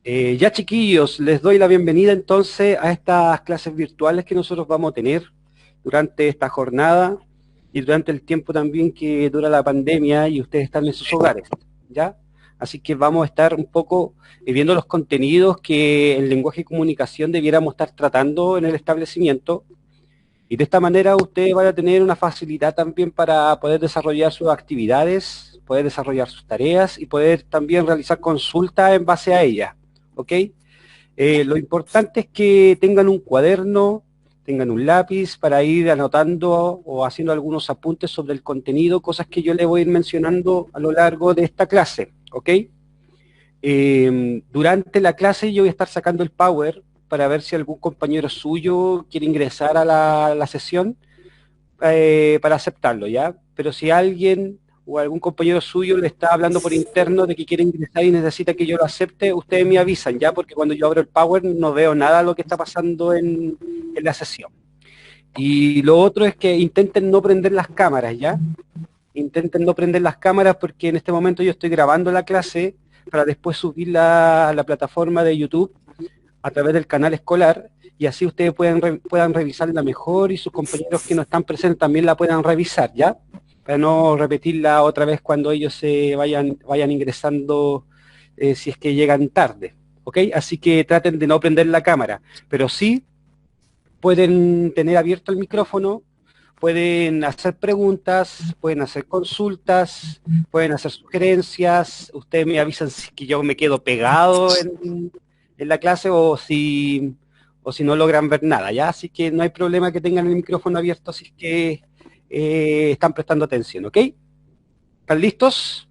Ya chiquillos, les doy la bienvenida entonces a estas clases virtuales que nosotros vamos a tener durante esta jornada y durante el tiempo también que dura la pandemia y ustedes están en sus hogares, ¿ya? Así que vamos a estar un poco viendo los contenidos que en lenguaje y comunicación debiéramos estar tratando en el establecimiento y de esta manera ustedes van a tener una facilidad también para poder desarrollar sus actividades, poder desarrollar sus tareas y poder también realizar consultas en base a ellas. ¿Ok? Lo importante es que tengan un cuaderno, tengan un lápiz para ir anotando o haciendo algunos apuntes sobre el contenido, cosas que yo les voy a ir mencionando a lo largo de esta clase. ¿Ok? Durante la clase yo voy a estar sacando el Power para ver si algún compañero suyo quiere ingresar a la sesión para aceptarlo, ¿ya? Pero si alguien o algún compañero suyo le está hablando por interno de que quiere ingresar y necesita que yo lo acepte, ustedes me avisan, ¿ya? Porque cuando yo abro el Power no veo nada de lo que está pasando en la sesión. Y lo otro es que intenten no prender las cámaras, ¿ya? Intenten no prender las cámaras porque en este momento yo estoy grabando la clase para después subirla a la plataforma de YouTube a través del canal escolar y así ustedes puedan revisarla mejor y sus compañeros que no están presentes también la puedan revisar, ¿ya? Para no repetirla otra vez cuando ellos se vayan ingresando si es que llegan tarde, ¿ok? Así que traten de no prender la cámara, pero sí pueden tener abierto el micrófono, pueden hacer preguntas, pueden hacer consultas, pueden hacer sugerencias, ustedes me avisan si es que yo me quedo pegado en la clase o si no logran ver nada, ¿ya? Así que no hay problema que tengan el micrófono abierto si es que están prestando atención, ¿ok? ¿Están listos?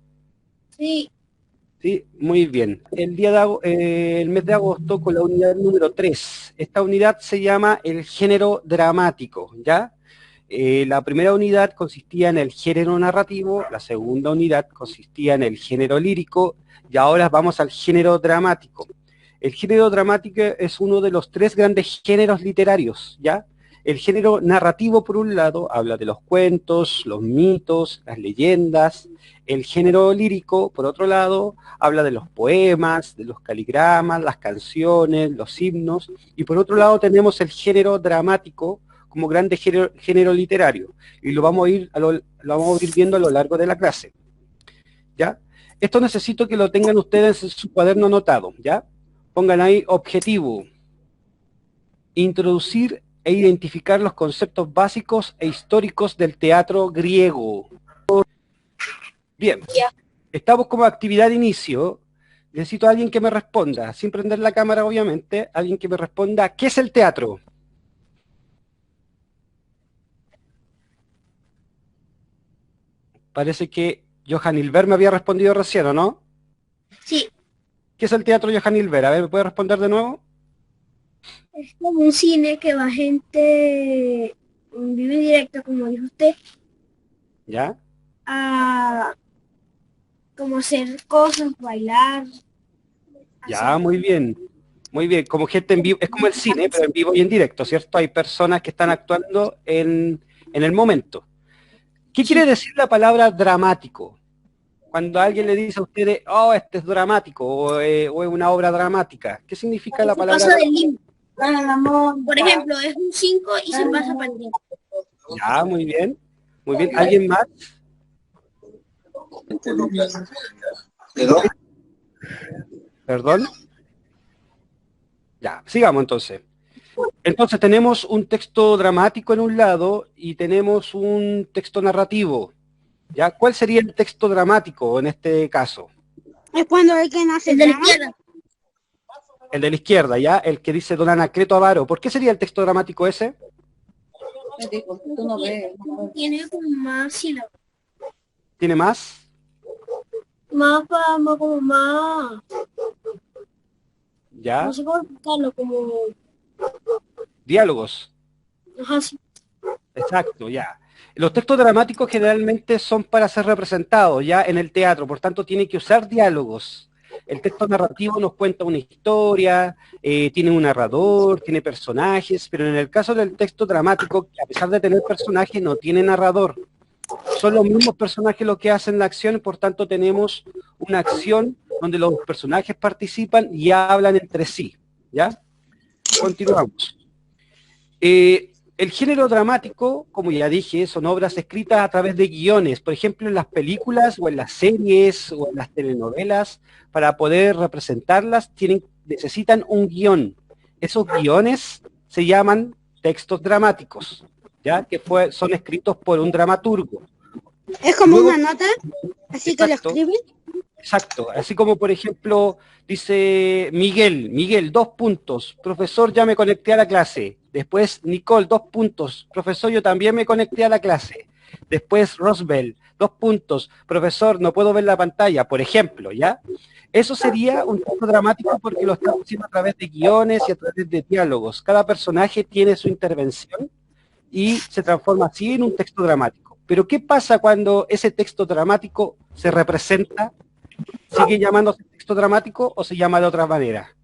Sí, Sí, muy bien. El mes de agosto con la unidad número 3. Esta unidad se llama el género dramático, ¿ya? La primera unidad consistía en el género narrativo, la segunda unidad consistía en el género lírico y ahora vamos al género dramático. El género dramático es uno de los tres grandes géneros literarios, ¿ya? El género narrativo, por un lado, habla de los cuentos, los mitos, las leyendas. El género lírico, por otro lado, habla de los poemas, de los caligramas, las canciones, los himnos. Y por otro lado tenemos el género dramático como grande género literario. Y lo vamos a ir viendo a lo largo de la clase. ¿Ya? Esto necesito que lo tengan ustedes en su cuaderno anotado, ¿ya? Pongan ahí objetivo, introducir e identificar los conceptos básicos e históricos del teatro griego. Bien, ya. estamos como actividad de inicio. Necesito a alguien que me responda, sin prender la cámara obviamente, alguien que me responda, ¿qué es el teatro? Parece que Johan Hilbert me había respondido recién, ¿o no? Sí, ¿Qué es el teatro Johan Hilbert? A ver, ¿me puede responder de nuevo? es como un cine que va gente, vive directo, como dijo usted, ¿Ya? a como hacer cosas, bailar, Ya, hacer... muy bien. Muy bien, como gente en vivo, es como el cine, pero en vivo y en directo, ¿cierto? Hay personas que están actuando en el momento. ¿Qué quiere Sí, decir la palabra dramático? Cuando alguien le dice a ustedes, oh, este es dramático, o es una obra dramática, ¿qué significa la se palabra pasa del dramático? límite. Por ejemplo, es un 5 y se pasa para el 10. Ya, muy bien. Muy bien. ¿Alguien más? ¿Perdón? Ya, sigamos entonces. Entonces tenemos un texto dramático en un lado y tenemos un texto narrativo. ¿Ya? ¿Cuál sería el texto dramático en este caso? Es cuando hay que nace el de la izquierda. El de la izquierda, ¿ya? El que dice Don Anacleto Avaro. ¿Por qué sería el texto dramático ese? Tiene como más sílabas. ¿Tiene más? Como más, no ¿Ya? sé cómo explicarlo, como, Diálogos. ajá, sí. Exacto, ya. Los textos dramáticos generalmente son para ser representados ya en el teatro, por tanto tiene que usar diálogos. El texto narrativo nos cuenta una historia, tiene un narrador, tiene personajes, pero en el caso del texto dramático, a pesar de tener personajes, no tiene narrador. Son los mismos personajes los que hacen la acción, por tanto tenemos una acción donde los personajes participan y hablan entre sí, ¿ya? Continuamos. El género dramático, como ya dije, son obras escritas a través de guiones, por ejemplo, en las películas o en las series o en las telenovelas, para poder representarlas necesitan un guión. Esos guiones se llaman textos dramáticos, ¿ya? Son escritos por un dramaturgo. Es como una nota, así que lo escriben. Exacto, así como por ejemplo dice Miguel, 2 puntos, profesor, ya me conecté a la clase. Después Nicole, 2 puntos, profesor, yo también me conecté a la clase. Después Rosbel, 2 puntos, profesor, no puedo ver la pantalla, por ejemplo, ¿ya? Eso sería un texto dramático porque lo estamos haciendo a través de guiones y a través de diálogos. Cada personaje tiene su intervención y se transforma así en un texto dramático. Pero ¿qué pasa cuando ese texto dramático se representa? ¿Sigue llamándose texto dramático o se llama de otra manera?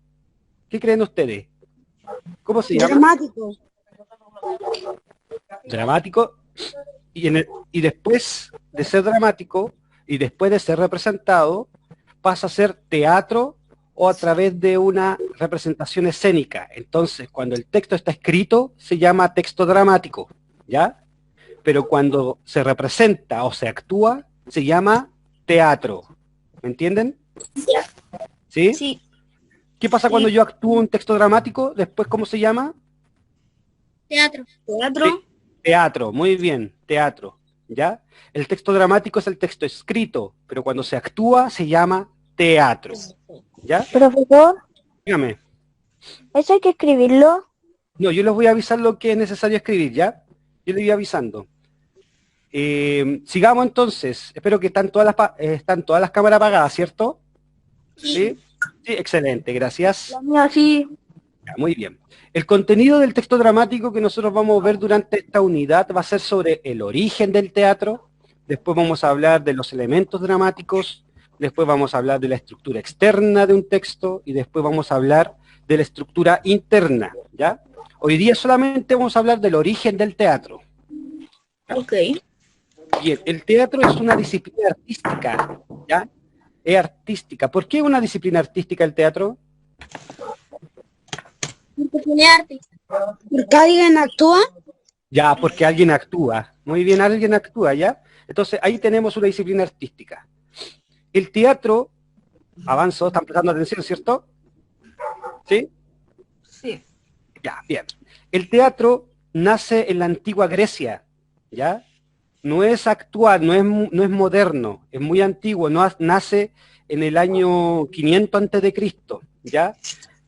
¿Qué creen ustedes? ¿Cómo se llama? Dramático. Dramático. Y después de ser dramático y después de ser representado, pasa a ser teatro o a través de una representación escénica. Entonces, cuando el texto está escrito, se llama texto dramático, ¿ya? Pero cuando se representa o se actúa, se llama teatro. ¿Me entienden? ¿Sí? Sí. ¿Qué pasa cuando yo actúo un texto dramático? Después, ¿cómo se llama? Teatro. Teatro, muy bien, teatro, ¿ya? El texto dramático es el texto escrito, pero cuando se actúa se llama teatro, ¿ya? Profesor, Dígame. ¿eso hay que escribirlo? No, yo les voy a avisar lo que es necesario escribir, ¿ya? Yo les voy avisando. Sigamos entonces. Espero que están todas las cámaras apagadas, ¿cierto? Sí. Sí, excelente, gracias. La mía sí. Ya, muy bien. El contenido del texto dramático que nosotros vamos a ver durante esta unidad va a ser sobre el origen del teatro, después vamos a hablar de los elementos dramáticos, después vamos a hablar de la estructura externa de un texto y después vamos a hablar de la estructura interna, ¿ya? Hoy día solamente vamos a hablar del origen del teatro. Ok. Bien, el teatro es una disciplina artística, ¿ya? Es artística. ¿Por qué una disciplina artística el teatro? Porque tiene arte. ¿Porque alguien actúa? Ya, porque alguien actúa. Muy bien, alguien actúa, ¿ya? Entonces, ahí tenemos una disciplina artística. El teatro, avanzo, están prestando atención, ¿cierto? ¿Sí? Sí. Ya, bien. El teatro nace en la antigua Grecia, ¿ya? No es actual, no es moderno, es muy antiguo, nace en el año 500 antes de Cristo, ¿ya?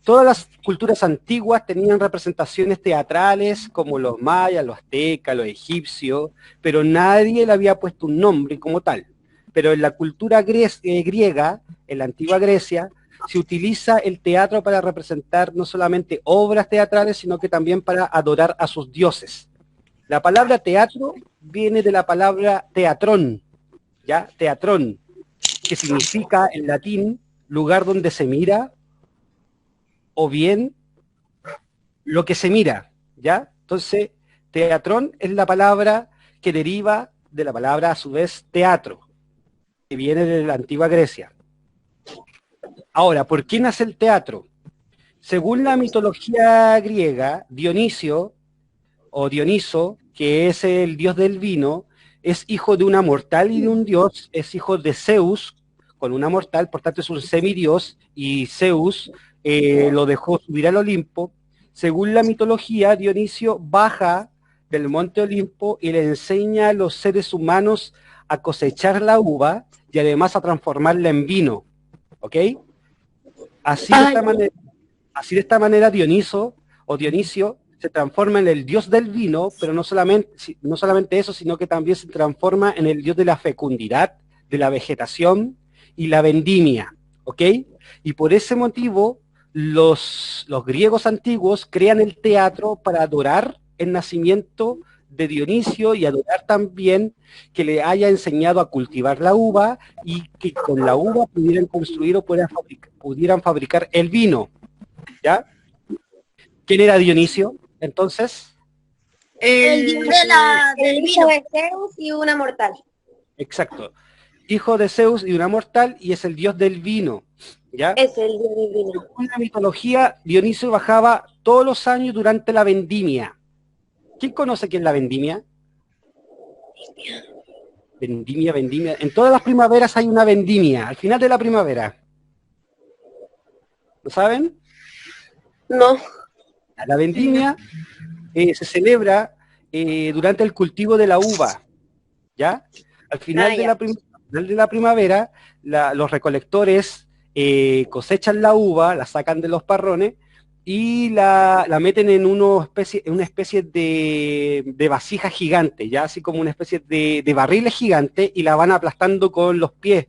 Todas las culturas antiguas tenían representaciones teatrales como los mayas, los aztecas, los egipcios, pero nadie le había puesto un nombre como tal. Pero en la cultura griega, en la antigua Grecia, se utiliza el teatro para representar no solamente obras teatrales, sino que también para adorar a sus dioses. La palabra teatro viene de la palabra teatrón, ¿ya? Teatrón, que significa en latín lugar donde se mira o bien lo que se mira, ¿ya? Entonces, teatrón es la palabra que deriva de la palabra a su vez teatro, que viene de la antigua Grecia. Ahora, ¿por qué nace el teatro? Según la mitología griega, Dionisio o Dioniso, que es el dios del vino, es hijo de una mortal y de un dios, es hijo de Zeus con una mortal, por tanto es un semidios, y Zeus lo dejó subir al Olimpo. Según la mitología, Dionisio baja del monte Olimpo y le enseña a los seres humanos a cosechar la uva y además a transformarla en vino, ¿ok? Así de esta manera Dioniso o Dionisio se transforma en el dios del vino, pero no solamente eso, sino que también se transforma en el dios de la fecundidad, de la vegetación y la vendimia, ¿ok? Y por ese motivo los griegos antiguos crean el teatro para adorar el nacimiento de Dionisio y adorar también que le haya enseñado a cultivar la uva y que con la uva pudieran construir o pudieran fabricar el vino, ¿ya? ¿Quién era Dionisio, entonces? El dios del vino. De Zeus y una mortal. Exacto. hijo de Zeus y una mortal, y es el dios del vino, ¿ya? Es el dios del vino. En la mitología, Dionisio bajaba todos los años durante la vendimia. ¿Quién conoce qué es la vendimia? Vendimia, vendimia. En todas las primaveras hay una vendimia, al final de la primavera. ¿Lo saben? No. La vendimia se celebra durante el cultivo de la uva, ¿ya? Al final, ya. Final de la primavera, los recolectores cosechan la uva, la sacan de los parrones y la meten en una especie de vasija gigante, ya así como una especie de barriles gigantes, y la van aplastando con los pies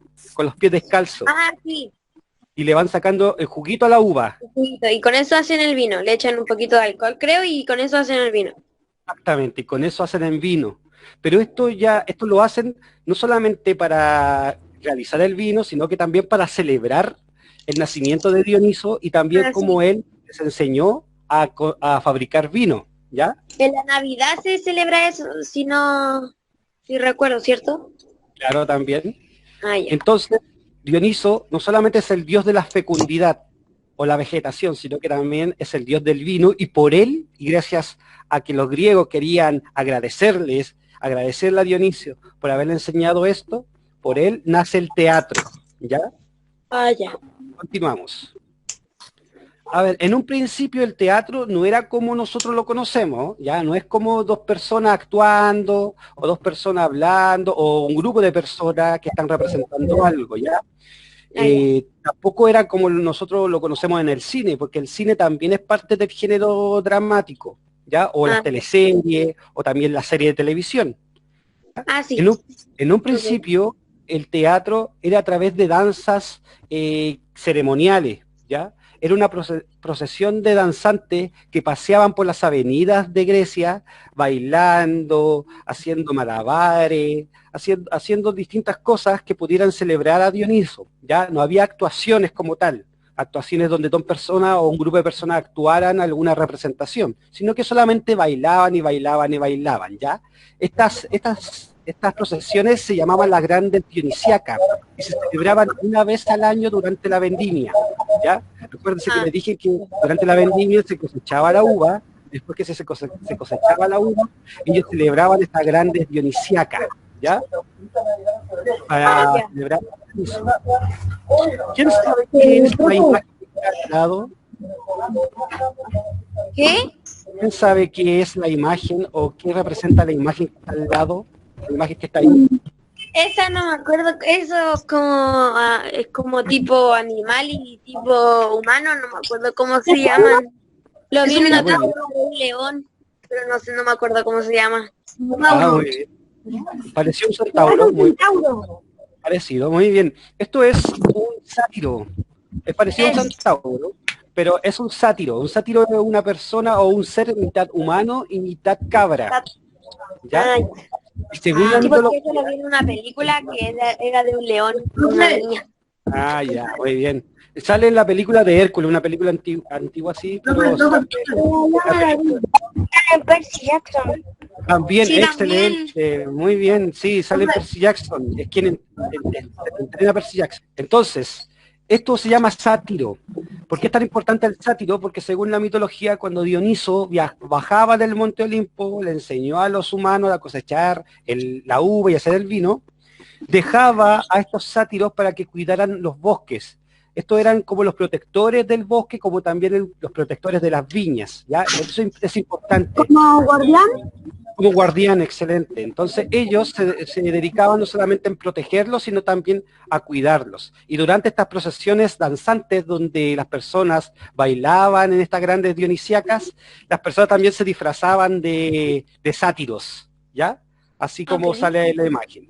descalzos. Ah, sí. Y le van sacando el juguito a la uva. Y con eso hacen el vino. Le echan un poquito de alcohol, creo, y con eso hacen el vino. Exactamente, y con eso hacen el vino. Pero esto lo hacen no solamente para realizar el vino, sino que también para celebrar el nacimiento de Dioniso, y también como él les enseñó a fabricar vino, ¿ya? En la Navidad se celebra eso, si recuerdo, ¿cierto? Claro, también. Ah, ya. Entonces, Dioniso no solamente es el dios de la fecundidad o la vegetación, sino que también es el dios del vino, y por él, y gracias a que los griegos querían agradecerle a Dionisio por haberle enseñado esto, por él nace el teatro, ¿ya? Ah, ya. Continuamos. A ver, en un principio el teatro no era como nosotros lo conocemos, ya no es como dos personas actuando, o dos personas hablando, o un grupo de personas que están representando algo, ¿ya? Tampoco era como nosotros lo conocemos en el cine, porque el cine también es parte del género dramático, ¿ya? O las teleseries, o también la serie de televisión. Ah, sí. En un principio, el teatro era a través de danzas ceremoniales, ¿ya? Era una procesión de danzantes que paseaban por las avenidas de Grecia, bailando, haciendo malabares, haciendo distintas cosas que pudieran celebrar a Dioniso, ¿ya? No había actuaciones como tal, actuaciones donde dos personas o un grupo de personas actuaran alguna representación, sino que solamente bailaban y bailaban y bailaban, ¿ya? Estas procesiones se llamaban las grandes dionisiacas y se celebraban una vez al año durante la vendimia, ¿ya? Recuérdense que les dije que durante la vendimia se cosechaba la uva, después que se cosechaba la uva, ellos celebraban estas grandes dionisiacas, ¿ya? Para celebrar eso. ¿Quién sabe qué es la imagen que está al lado? ¿Qué? ¿Quién sabe qué es la imagen o qué representa la imagen que está al lado? La imagen que está ahí. Esa no me acuerdo, eso es como tipo animal y tipo humano, no me acuerdo cómo se llaman. Lo vi en una tabla de un león, pero no me acuerdo cómo se llama. Ah, muy bien. Pareció un centauro, muy parecido, muy bien. Esto es un sátiro. Es parecido a un centauro, pero es un sátiro. Un sátiro es una persona o un ser mitad humano y mitad cabra. ¿Ya? Y según la mitología... Yo lo vi en una película que era de un león, una niña. Ah, ya, muy bien. Sale en la película de Hércules, una película antigua así, pero Percy Jackson. también, Sí, excelente, muy bien, sí, sale Percy Jackson, es quien entrena a Percy Jackson. Entonces, esto se llama sátiro. ¿Por qué es tan importante el sátiro? Porque según la mitología, cuando Dioniso bajaba del monte Olimpo, le enseñó a los humanos a cosechar la uva y hacer el vino, dejaba a estos sátiros para que cuidaran los bosques. Estos eran como los protectores del bosque, como también los protectores de las viñas, ¿ya? Eso es importante. ¿Como guardián? Como guardián, excelente. Entonces ellos se dedicaban no solamente en protegerlos, sino también a cuidarlos. Y durante estas procesiones danzantes, donde las personas bailaban en estas grandes dionisíacas, las personas también se disfrazaban de sátiros, ¿ya? Así como sale en la imagen.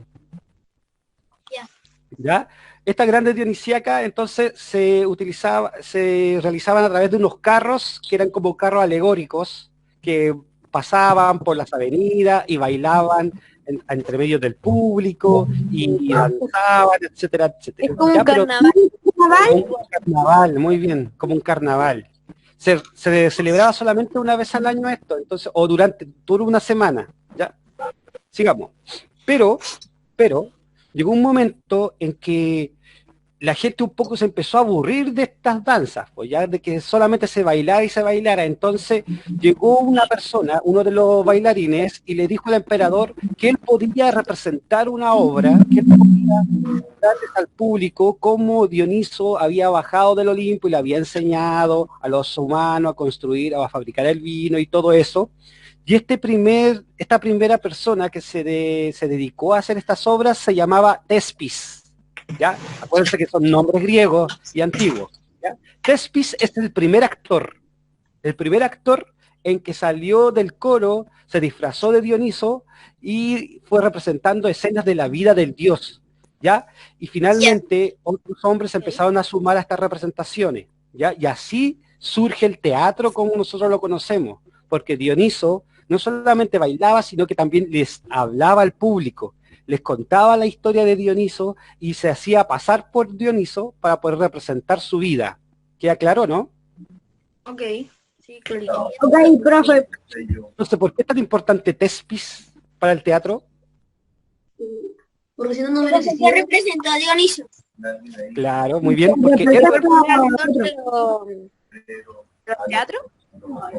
¿Ya? Estas grandes dionisíacas entonces se realizaban a través de unos carros que eran como carros alegóricos que pasaban por las avenidas y bailaban entre medio del público y danzaban, etcétera, etcétera. Es como un carnaval. Como un carnaval, muy bien, como un carnaval. Se celebraba solamente una vez al año esto, entonces, o durante una semana, ¿ya? Sigamos. Pero llegó un momento en que la gente un poco se empezó a aburrir de estas danzas, pues ya de que solamente se bailara y se bailara. Entonces llegó una persona, uno de los bailarines, y le dijo al emperador que él podía representar una obra, que él podía darles al público cómo Dioniso había bajado del Olimpo y le había enseñado a los humanos a construir, a fabricar el vino y todo eso. Y esta primera persona que se dedicó a hacer estas obras se llamaba Tespis. ¿Ya? Acuérdense que son nombres griegos y antiguos. ¿Ya? Tespis es el primer actor en que salió del coro, se disfrazó de Dioniso y fue representando escenas de la vida del dios. ¿Ya? Y finalmente otros hombres empezaron a sumar a estas representaciones. ¿Ya? Y así surge el teatro como nosotros lo conocemos, porque Dioniso no solamente bailaba, sino que también les hablaba al público, les contaba la historia de Dioniso y se hacía pasar por Dioniso para poder representar su vida. ¿Queda claro, no? Ok, sí, claro. Ok, profe. Entonces, ¿por qué es tan importante Tespis para el teatro? Porque si no, no me Entonces, ¿qué representa a Dioniso? Claro, muy bien, porque ¿El actor de los teatros?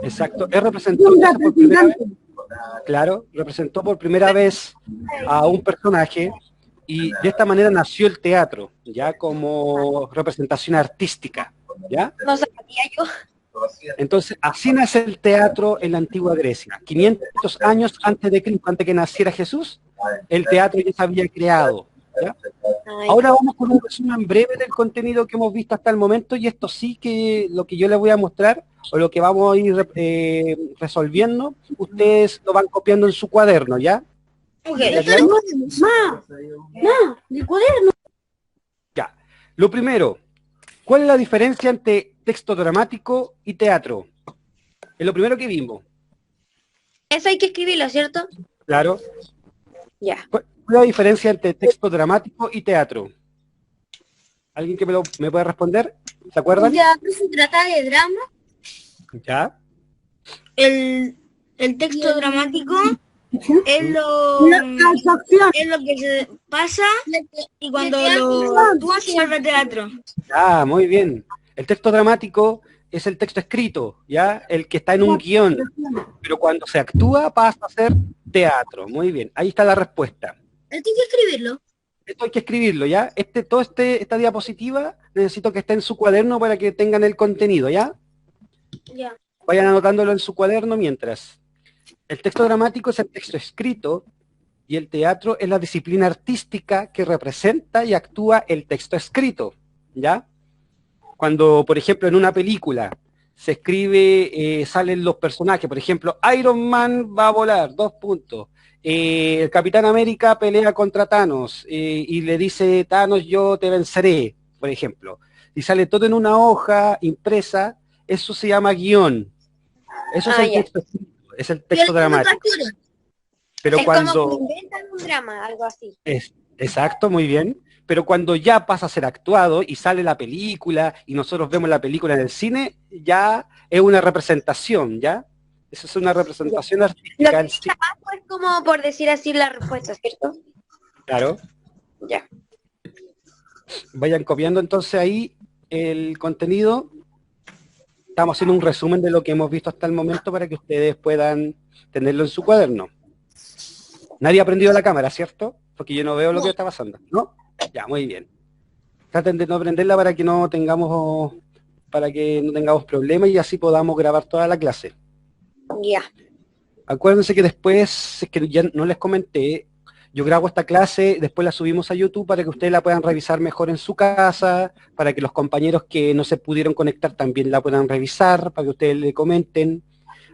exacto, él representó por primera vez, claro, representó por primera vez a un personaje y de esta manera nació el teatro, ya como representación artística, ¿ya? No sabía yo. Entonces, así nace el teatro en la antigua Grecia. 500 años antes de Cristo, antes que naciera Jesús, el teatro ya se había creado, ¿ya? Ahora vamos con un resumen breve del contenido que hemos visto hasta el momento, y esto sí que lo que yo les voy a mostrar, o lo que vamos a ir resolviendo, ustedes lo van copiando en su cuaderno, ¿ya? Okay. ¿Está claro? Mi cuaderno. Ya. Lo primero, ¿cuál es la diferencia entre texto dramático y teatro? Es lo primero que vimos. Eso hay que escribirlo, ¿cierto? Claro. Ya. ¿Cuál es la diferencia entre texto dramático y teatro? ¿Alguien que me pueda responder? ¿Se acuerdan? El teatro se trata de drama. ¿Ya? El texto dramático es lo que se pasa y cuando lo actúa se vuelve teatro. Ah, muy bien. El texto dramático es el texto escrito, ¿ya? El que está en un guión. Pero cuando se actúa pasa a ser teatro. Muy bien. Ahí está la respuesta. Esto hay que escribirlo. Esto hay que escribirlo, ¿ya? Esta diapositiva necesito que esté en su cuaderno para que tengan el contenido, ¿ya? Ya. Vayan anotándolo en su cuaderno mientras. El texto dramático es el texto escrito y el teatro es la disciplina artística que representa y actúa el texto escrito, ¿ya? Cuando, por ejemplo, en una película se escribe, salen los personajes, por ejemplo, Iron Man va a volar, 2 puntos. El Capitán América pelea contra Thanos y le dice, Thanos, yo te venceré, por ejemplo. Y sale todo en una hoja impresa, eso se llama guión. Eso es el texto escrito, es el texto dramático. Pero es cuando como que inventan un drama, algo así. exacto, muy bien. Pero cuando ya pasa a ser actuado y sale la película y nosotros vemos la película en el cine, ya es una representación, ¿ya? Eso es una representación artística. Lo que está abajo es como, por decir así, la respuesta, ¿cierto? Claro. Ya. Vayan copiando entonces ahí el contenido. Estamos haciendo un resumen de lo que hemos visto hasta el momento para que ustedes puedan tenerlo en su cuaderno. Nadie ha prendido la cámara, ¿cierto? Porque yo no veo lo que está pasando, ¿no? Ya, muy bien. Traten de no prenderla para que no tengamos problemas y así podamos grabar toda la clase. Ya. Acuérdense que después, es que ya no les comenté, yo grabo esta clase, después la subimos a YouTube para que ustedes la puedan revisar mejor en su casa, para que los compañeros que no se pudieron conectar también la puedan revisar, para que ustedes le comenten.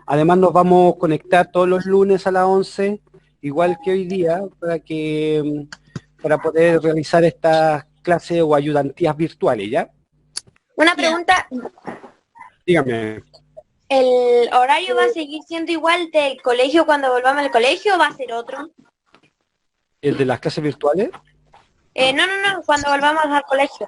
Además nos vamos a conectar todos los lunes a las 11, igual que hoy día, para poder realizar estas clases o ayudantías virtuales, ¿ya? Una pregunta, Dígame. ¿el horario va a seguir siendo igual del colegio cuando volvamos al colegio o va a ser otro? ¿El de las clases virtuales? No, cuando volvamos al colegio.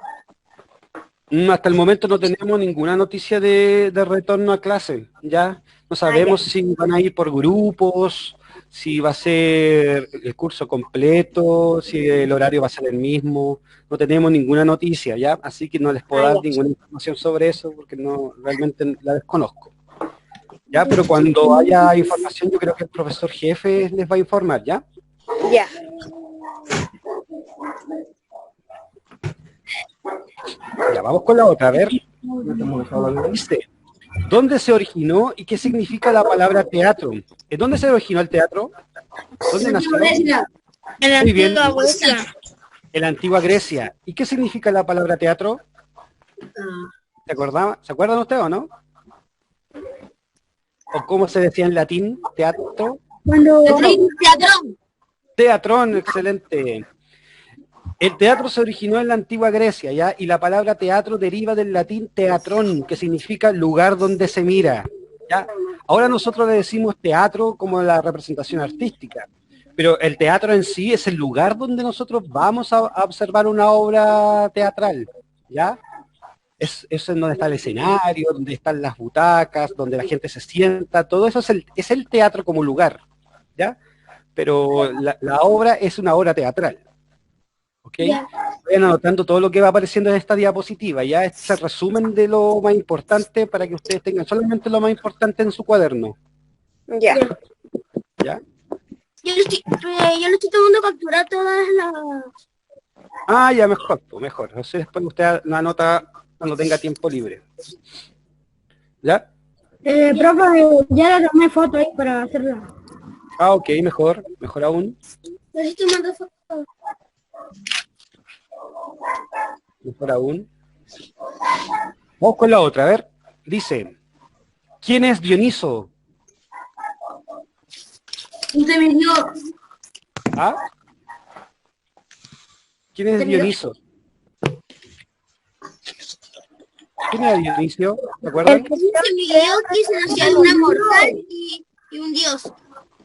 Hasta el momento no tenemos ninguna noticia de retorno a clase, ¿ya? No sabemos si van a ir por grupos, si va a ser el curso completo, si el horario va a ser el mismo. No tenemos ninguna noticia, ¿ya? Así que no les puedo dar ninguna información sobre eso porque no realmente la desconozco. ¿Ya? Pero cuando haya información, yo creo que el profesor jefe les va a informar, ¿ya? Ya. Ya, vamos con la otra, a ver. Dice, ¿dónde se originó y qué significa la palabra teatro? ¿En dónde se originó el teatro? ¿Dónde nació? En la Muy bien. antigua Grecia. En la antigua Grecia. ¿Y qué significa la palabra teatro? ¿Se acuerdan ustedes o no? ¿O cómo se decía en latín? Teatro. Teatrón. Teatrón, excelente. El teatro se originó en la antigua Grecia, ¿ya? Y la palabra teatro deriva del latín teatrón, que significa lugar donde se mira, ¿ya? Ahora nosotros le decimos teatro como la representación artística, pero el teatro en sí es el lugar donde nosotros vamos a observar una obra teatral, ¿ya? Es en donde está el escenario, donde están las butacas, donde la gente se sienta, todo eso es el teatro como lugar, ¿ya? Pero la obra es una obra teatral. ¿Ok? Vayan anotando todo lo que va apareciendo en esta diapositiva. Ya este es el resumen de lo más importante para que ustedes tengan solamente lo más importante en su cuaderno. Ya. ¿Ya? Yo le estoy tomando captura a todas las... Ah, ya, mejor, pues, mejor. Así después usted la anota cuando tenga tiempo libre. ¿Ya? Profe, ya le tomé foto ahí para hacerla. Ah, ok, mejor aún. Le estoy tomando foto. Mejor aún. Vamos con la otra, a ver. Dice, ¿quién es Dioniso? Un semidios. ¿Ah? ¿Quién es Dioniso? ¿Quién era Dionisio? ¿Se acuerdan? Un semidios que se nació de una mortal y un dios.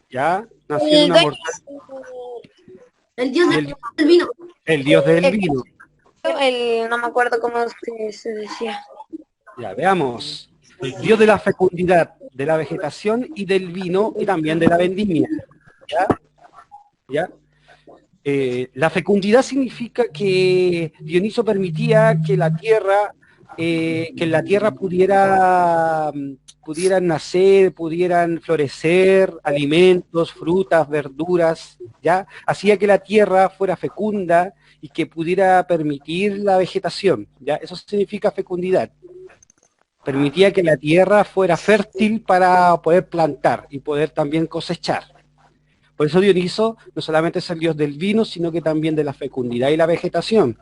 Ya, nació de una mortal. El dios del vino. El dios del vino. No me acuerdo cómo se decía. Ya, veamos. El dios de la fecundidad, de la vegetación y del vino y también de la vendimia. ¿Ya? ¿Ya? La fecundidad significa que Dioniso permitía que la tierra, pudieran nacer, pudieran florecer alimentos, frutas, verduras, ¿ya? Hacía que la tierra fuera fecunda y que pudiera permitir la vegetación, ¿ya? Eso significa fecundidad. Permitía que la tierra fuera fértil para poder plantar y poder también cosechar. Por eso Dioniso no solamente es el dios del vino, sino que también de la fecundidad y la vegetación,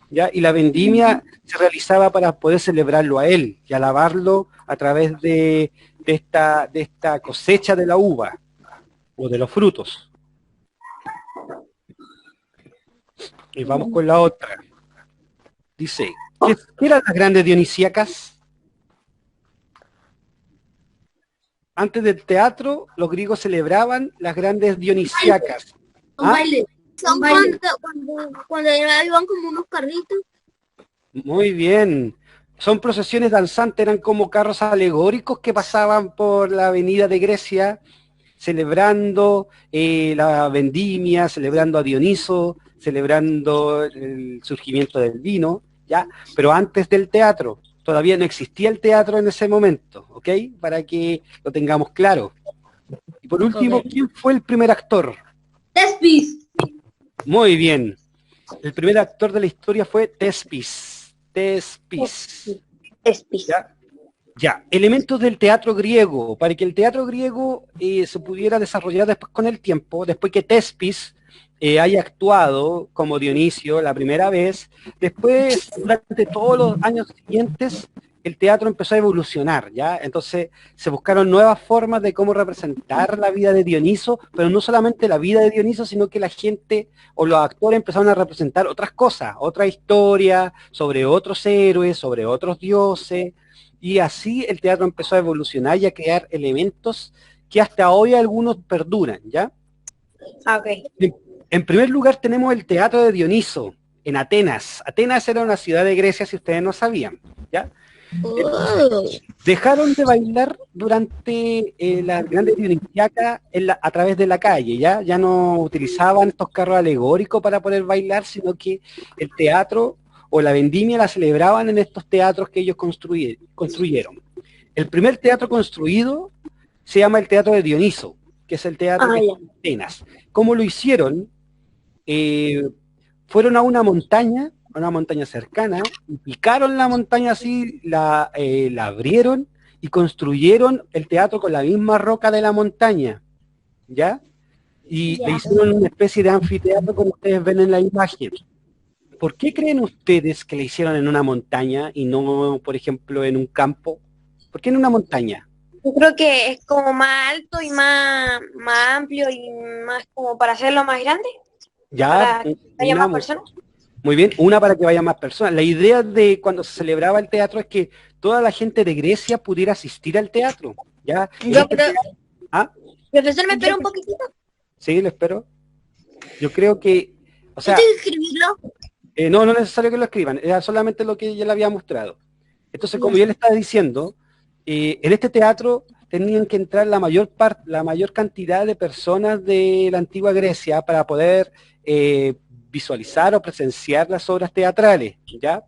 ¿ya? Y la vendimia se realizaba para poder celebrarlo a él y alabarlo a través de esta cosecha de la uva o de los frutos. Y vamos con la otra. Dice, ¿qué eran las grandes dionisíacas? Antes del teatro, los griegos celebraban las grandes dionisíacas. ¿Ah? Son cuando iban como unos carritos. Muy bien. Son procesiones danzantes, eran como carros alegóricos que pasaban por la avenida de Grecia, celebrando la vendimia, celebrando a Dioniso, celebrando el surgimiento del vino, ¿ya? Pero antes del teatro. Todavía no existía el teatro en ese momento, ¿ok? Para que lo tengamos claro. Y por último, ¿quién fue el primer actor? Tespis. Muy bien. El primer actor de la historia fue Tespis. Tespis. ¿Ya? Ya. Elementos del teatro griego. Para que el teatro griego se pudiera desarrollar después con el tiempo, después que Tespis haya actuado como Dionisio la primera vez, después, durante todos los años siguientes, el teatro empezó a evolucionar, ¿ya? Entonces se buscaron nuevas formas de cómo representar la vida de Dioniso, pero no solamente la vida de Dioniso, sino que la gente o los actores empezaron a representar otras cosas, otra historia, sobre otros héroes, sobre otros dioses, y así el teatro empezó a evolucionar y a crear elementos que hasta hoy algunos perduran, ¿ya? Ok. En primer lugar tenemos el teatro de Dioniso, en Atenas. Atenas era una ciudad de Grecia, si ustedes no sabían, ¿ya? Dejaron de bailar durante la Grande Dionisiaca a través de la calle, ya no utilizaban estos carros alegóricos para poder bailar, sino que el teatro o la vendimia la celebraban en estos teatros que ellos construyeron. El primer teatro construido se llama el Teatro de Dioniso, que es el teatro que está en Atenas. ¿Cómo lo hicieron? Fueron a una montaña cercana, y picaron la montaña así, la abrieron y construyeron el teatro con la misma roca de la montaña, ¿ya? Y le hicieron una especie de anfiteatro como ustedes ven en la imagen. ¿Por qué creen ustedes que le hicieron en una montaña y no, por ejemplo, en un campo? ¿Por qué en una montaña? Yo creo que es como más alto y más amplio y más como para hacerlo más grande. Ya, para que haya más personas. Muy bien, una para que vayan más personas. La idea de cuando se celebraba el teatro es que toda la gente de Grecia pudiera asistir al teatro, ¿ya? Profesor, ¿me espera un poquitito? Sí, lo espero. Yo creo que, o sea... ¿Tienes que escribirlo? No es necesario que lo escriban, era solamente lo que ya le había mostrado. Entonces, como ya le estaba diciendo, en este teatro tenían que entrar la mayor cantidad de personas de la antigua Grecia para poder visualizar o presenciar las obras teatrales, ¿ya?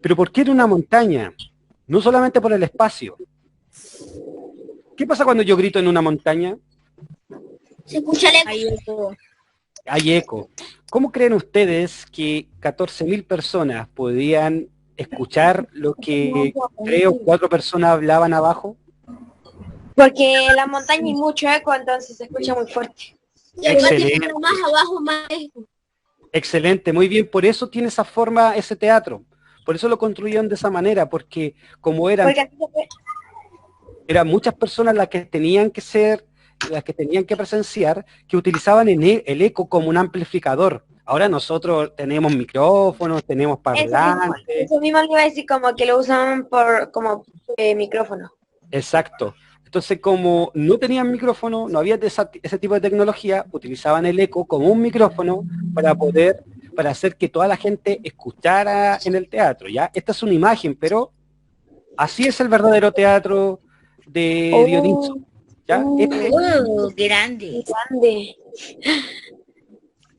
Pero ¿por qué en una montaña? No solamente por el espacio. ¿Qué pasa cuando yo grito en una montaña? Se escucha el eco. Hay eco. ¿Cómo creen ustedes que 14.000 personas podían escuchar lo que 3 o 4 personas hablaban abajo? Porque en la montaña hay mucho eco, entonces se escucha muy fuerte. Y excelente. Más abajo, más eco. Excelente, muy bien. Por eso tiene esa forma ese teatro. Por eso lo construyeron de esa manera, porque como eran muchas personas las que tenían que presenciar, que utilizaban el eco como un amplificador. Ahora nosotros tenemos micrófonos, tenemos parlantes. Eso mismo le iba a decir, como que lo usan como micrófono. Exacto. Entonces, como no tenían micrófono, no había ese tipo de tecnología, utilizaban el eco como un micrófono para hacer que toda la gente escuchara en el teatro, ¿ya? Esta es una imagen, pero así es el verdadero teatro de Dioniso, ¿ya? Grande.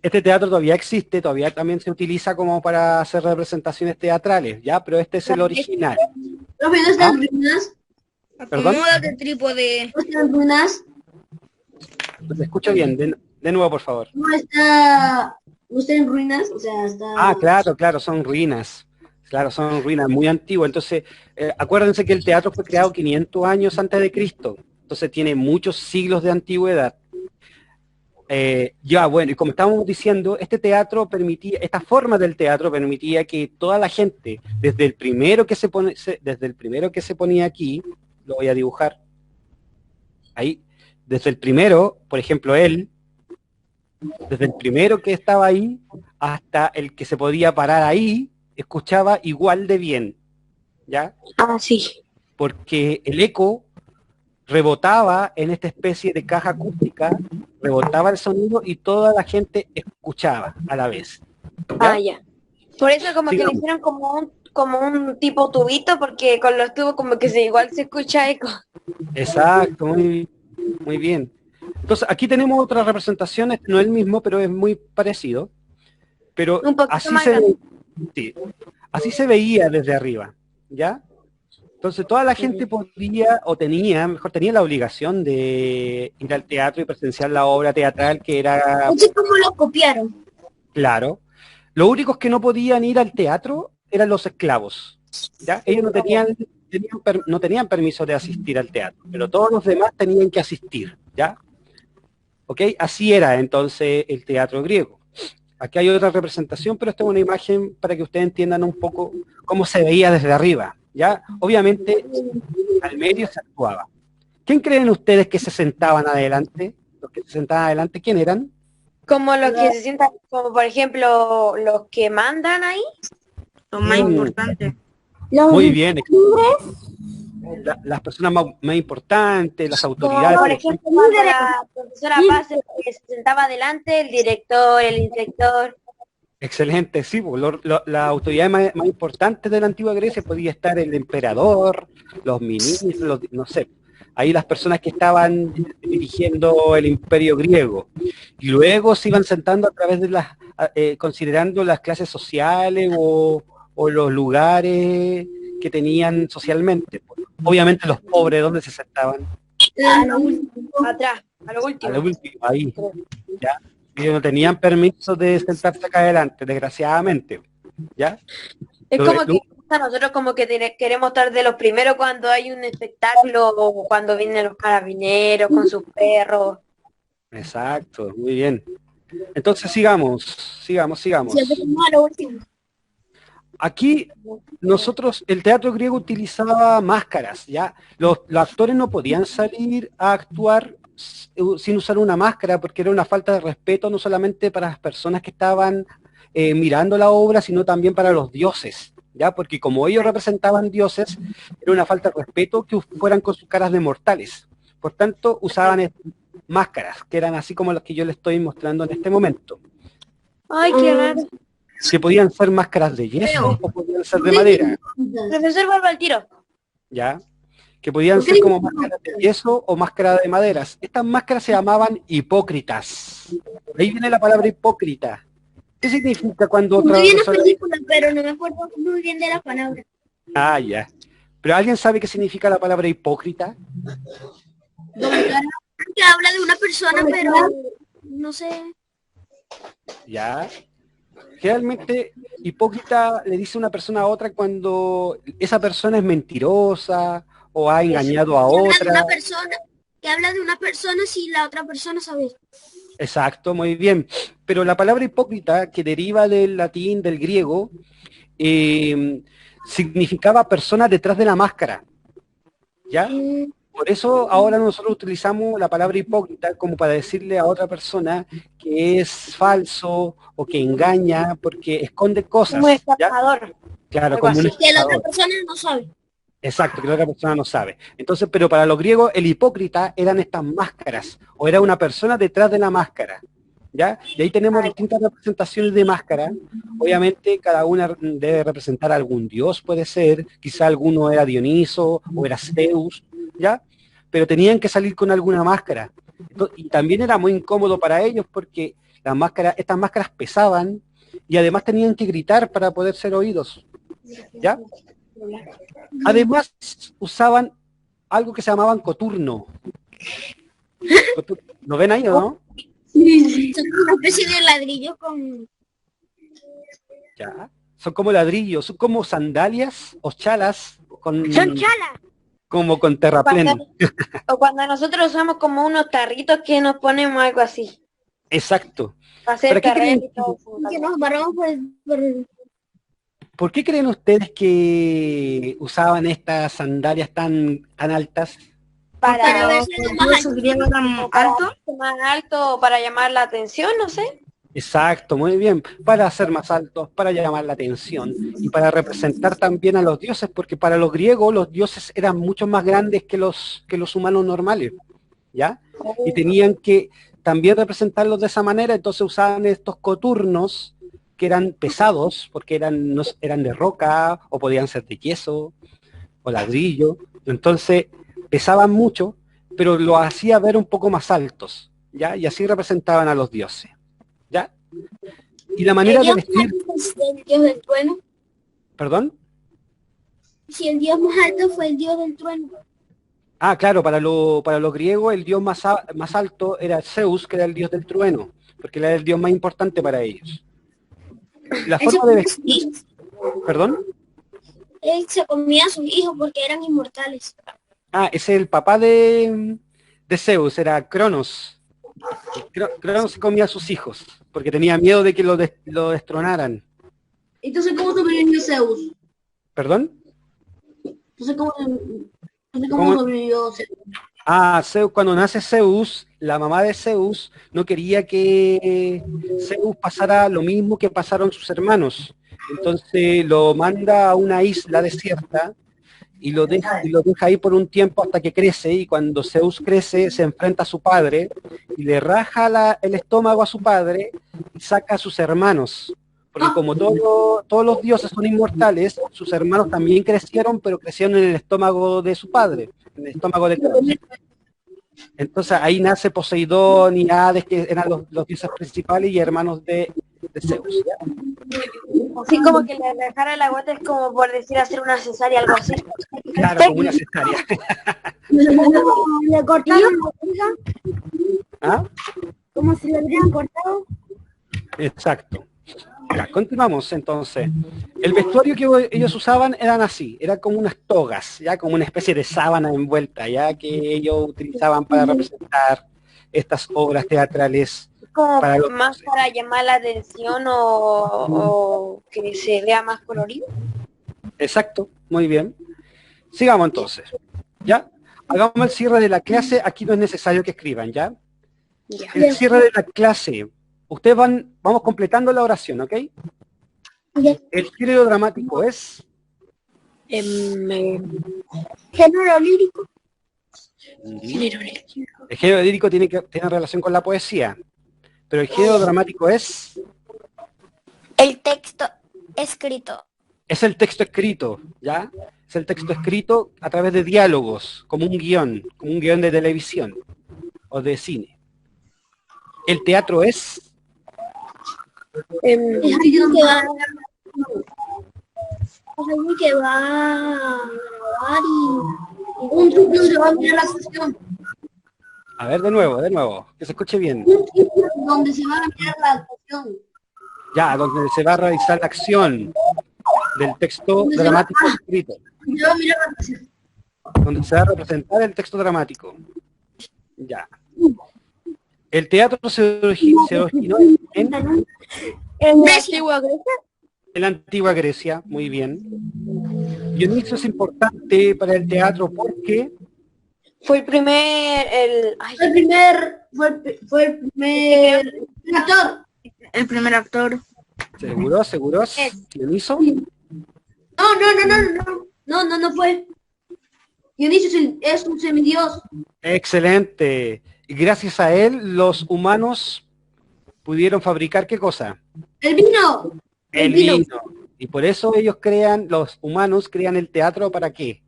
Este teatro todavía existe, todavía también se utiliza como para hacer representaciones teatrales, ¿ya? Pero este es el original. ¿Profe, no están ruinas? ¿Perdón? Acomódate el trípode. ¿No están ruinas? ¿Se escucha bien? De nuevo, por favor. ¿No está en ruinas? O sea, está... Ah, claro, son ruinas. Claro, son ruinas muy antiguas. Entonces, acuérdense que el teatro fue creado 500 años antes de Cristo. Entonces tiene muchos siglos de antigüedad. Bueno, y como estábamos diciendo, esta forma del teatro permitía que toda la gente, desde el primero que se ponía aquí, lo voy a dibujar, ahí, desde el primero, por ejemplo desde el primero que estaba ahí, hasta el que se podía parar ahí, escuchaba igual de bien, ¿ya? Ah, sí. Porque el eco rebotaba en esta especie de caja acústica, rebotaba el sonido y toda la gente escuchaba a la vez, ¿ya? Ah, ya. Por eso como que le hicieron como un tipo tubito, porque con los tubos como que igual se escucha eco. Exacto, muy bien. Entonces, aquí tenemos otra representación, no es el mismo, pero es muy parecido. Pero así se veía desde arriba, ¿ya? Entonces toda la gente tenía la obligación de ir al teatro y presenciar la obra teatral que era... No sé cómo lo copiaron. Claro. Los únicos que no podían ir al teatro eran los esclavos, ¿ya? Ellos no tenían permiso de asistir al teatro, pero todos los demás tenían que asistir, ¿ya? ¿Ok? Así era entonces el teatro griego. Aquí hay otra representación, pero esta es una imagen para que ustedes entiendan un poco cómo se veía desde arriba, ¿ya? Obviamente, al medio se actuaba. ¿Quién creen ustedes que se sentaban adelante? Los que se sentaban adelante, ¿quién eran? Como los que se sientan, como por ejemplo, los que mandan ahí. Lo más importante. Muy bien. Las personas más importantes, las autoridades. Como por ejemplo, cuando la profesora Paz se sentaba adelante, el director, el inspector. Excelente, sí, pues, la autoridad más importante de la antigua Grecia podía estar el emperador, los ministros, no sé, ahí las personas que estaban dirigiendo el imperio griego. Y luego se iban sentando a través de considerando las clases sociales o los lugares que tenían socialmente. Obviamente los pobres, ¿dónde se sentaban? A lo último, atrás, a lo A último. lo último, ahí, ¿ya? Ellos no tenían permiso de sentarse acá adelante, desgraciadamente, ¿ya? Es Lo- como lo- que nosotros como que queremos estar de los primeros cuando hay un espectáculo o cuando vienen los carabineros con sus perros. Exacto, muy bien. Entonces sigamos. Siempre como a lo último. Aquí nosotros, el teatro griego utilizaba máscaras, ¿ya? Los actores no podían salir a actuar sin usar una máscara porque era una falta de respeto no solamente para las personas que estaban mirando la obra, sino también para los dioses, ¿ya? Porque como ellos representaban dioses, era una falta de respeto que fueran con sus caras de mortales. Por tanto, usaban máscaras, que eran así como las que yo les estoy mostrando en este momento, Ay, qué raro. que podían ser máscaras de yeso o podían ser de madera, Profesor, vuelve al tiro. ¿ya? Que podían ser como máscaras de yeso o máscaras de maderas. Estas máscaras se llamaban hipócritas. Ahí viene la palabra hipócrita. ¿Qué significa cuando otra Muy bien la persona... película, pero no me acuerdo muy bien de la palabra. Ah, ya. ¿Pero alguien sabe qué significa la palabra hipócrita? Que habla de una persona, pero no sé. Ya. Generalmente, hipócrita le dice una persona a otra cuando esa persona es mentirosa o ha engañado a Que habla de otra. una persona, que habla de una persona si la otra persona sabe. Exacto, muy bien. Pero la palabra hipócrita, que deriva del latín, del griego, significaba persona detrás de la máscara. ¿Ya? Por eso ahora nosotros utilizamos la palabra hipócrita como para decirle a otra persona que es falso o que engaña porque esconde cosas. Como ¿ya? estafador. Claro, Algo como un así. Que la otra estafador. persona no sabe. Exacto, que la otra persona no sabe. Entonces, pero para los griegos el hipócrita eran estas máscaras o era una persona detrás de la máscara. ¿Ya? Y ahí tenemos distintas representaciones de máscara. Obviamente cada una debe representar a algún dios, puede ser, quizá alguno era Dioniso o era Zeus, ¿ya? Pero tenían que salir con alguna máscara. Y también era muy incómodo para ellos porque estas máscaras pesaban y además tenían que gritar para poder ser oídos, ¿ya? Además usaban algo que se llamaban coturno. ¿Lo ven ahí o no? Son una especie de ladrillo con... Ya. Son como ladrillos, son como sandalias o chalas con, Son chalas. como con terraplén. O cuando nosotros usamos como unos tarritos que nos ponemos algo así. Exacto. Para hacer ¿Para qué carrera creen, y todo. Que nos barramos ¿Por qué creen ustedes que usaban estas sandalias tan altas? para verse más alto. Más alto para llamar la atención, no sé. Exacto, muy bien. Para ser más altos, para llamar la atención y para representar también a los dioses, porque para los griegos los dioses eran mucho más grandes que los humanos normales, ¿ya? Y tenían que también representarlos de esa manera, entonces usaban estos coturnos que eran pesados, porque eran de roca o podían ser de yeso o ladrillo, entonces pesaban mucho, pero lo hacía ver un poco más altos, ¿ya? Y así representaban a los dioses, ¿ya? Y la manera de vestir... El dios del trueno. ¿Perdón? Si el dios más alto fue el dios del trueno. Ah, claro, para los griegos el dios más alto era Zeus, que era el dios del trueno, porque era el dios más importante para ellos. La forma de vestir... ¿Perdón? Él se comía a sus hijos porque eran inmortales. Ah, ese es el papá de Zeus, era Cronos. Cronos se comía a sus hijos, porque tenía miedo de que lo destronaran. Entonces, ¿cómo sobrevivió Zeus? ¿Perdón? Entonces, ¿cómo ¿Cómo? sobrevivió Zeus? Ah, Zeus, cuando nace Zeus, la mamá de Zeus no quería que Zeus pasara lo mismo que pasaron sus hermanos. Entonces lo manda a una isla desierta y lo deja ahí por un tiempo hasta que crece, y cuando Zeus crece se enfrenta a su padre y le raja el estómago a su padre y saca a sus hermanos, Porque como todos los dioses son inmortales, sus hermanos también crecieron, pero crecieron en el estómago de su padre, en el estómago de Zeus. Entonces ahí nace Poseidón y Hades, que eran los dioses principales y hermanos de Zeus. ¿Ya? Así como que le dejara la guata es como por decir hacer una cesárea, algo así. Claro, como una cesárea. ¿Le cortaron la oreja? ¿Ah? ¿Cómo se le habrían cortado? Exacto. Ya, continuamos entonces. El vestuario que ellos usaban eran así, eran como unas togas, ya como una especie de sábana envuelta, ya que ellos utilizaban para representar estas obras teatrales. Como Para los más dioses. para llamar la atención o que se vea más colorido. Exacto, muy bien. Sigamos entonces. ¿Ya? Hagamos el cierre de la clase, aquí no es necesario que escriban, ¿ya? Ya. El cierre de la clase. Ustedes vamos completando la oración, ¿ok? Ya. El género dramático es... Género Género lírico. lírico. El género lírico tiene relación con la poesía, pero el género dramático es El texto escrito. el texto escrito, ¿ya? Es el texto escrito a través de diálogos, como un guión de televisión o de cine. El teatro es... Es alguien que va, es alguien que va a grabar y Un tipo se va a mirar la sesión. A ver, de nuevo, que se escuche bien. Un tipo donde se va a mirar la actuación. Ya, donde se va a realizar la acción del texto dramático escrito, Se va a mirar la sesión. donde se va a representar el texto dramático. Ya. El teatro se originó en ¿En antigua Grecia? la antigua Grecia, muy bien. Dioniso es importante para el teatro porque Fue el primer, Fue el primer actor. El primer actor. seguros, Dioniso. No fue. Dionisio es un semidios. Excelente. Y gracias a él, los humanos pudieron fabricar ¿qué cosa? El vino. El vino. Y por eso los humanos crean el teatro, ¿para qué?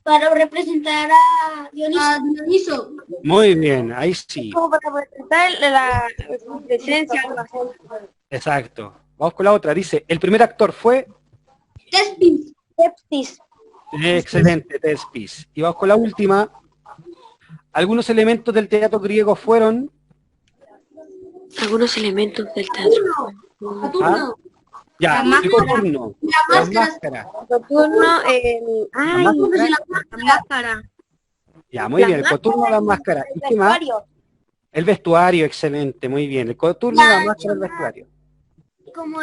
para representar a Dioniso. Dioniso. Muy bien, ahí sí. como para presentar la presencia, algo así. Exacto. Vamos con la otra. Dice, el primer actor fue... Tespis. Sepsis. Excelente, Tespis. Y vamos con la última. Algunos elementos del teatro griego fueron... Algunos elementos del teatro. Saturno. Ya, La el coturno, La las máscara. máscaras. Saturno, La máscara. La máscara. Ya, muy bien, el coturno, las máscaras. ¿Y qué más? El vestuario, excelente, muy bien. El coturno, la máscara, el vestuario. Como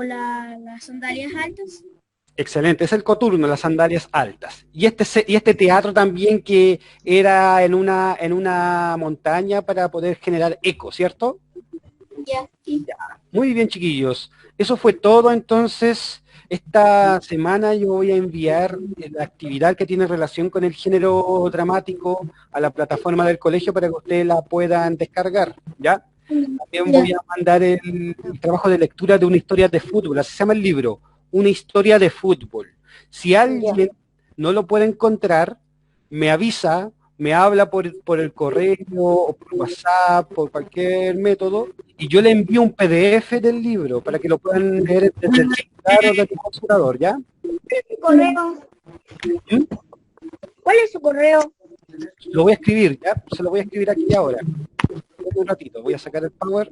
las sandalias altas. Excelente, es el coturno, las sandalias altas. Y este teatro también que era en una montaña para poder generar eco, ¿cierto? Ya, sí. Muy bien, chiquillos. Eso fue todo, entonces. Esta semana yo voy a enviar la actividad que tiene relación con el género dramático a la plataforma del colegio para que ustedes la puedan descargar, ¿ya? También voy a mandar el trabajo de lectura de una historia de fútbol, así se llama el libro, Una historia de fútbol. Si alguien no lo puede encontrar, me avisa, me habla por el correo o por WhatsApp, por cualquier método, y yo le envío un PDF del libro para que lo puedan leer desde el celular o desde el computador, ¿ya? Correo. ¿Mm? ¿Cuál es su correo? Lo voy a escribir, ¿ya? Se lo voy a escribir aquí ahora. Un ratito, voy a sacar el Power.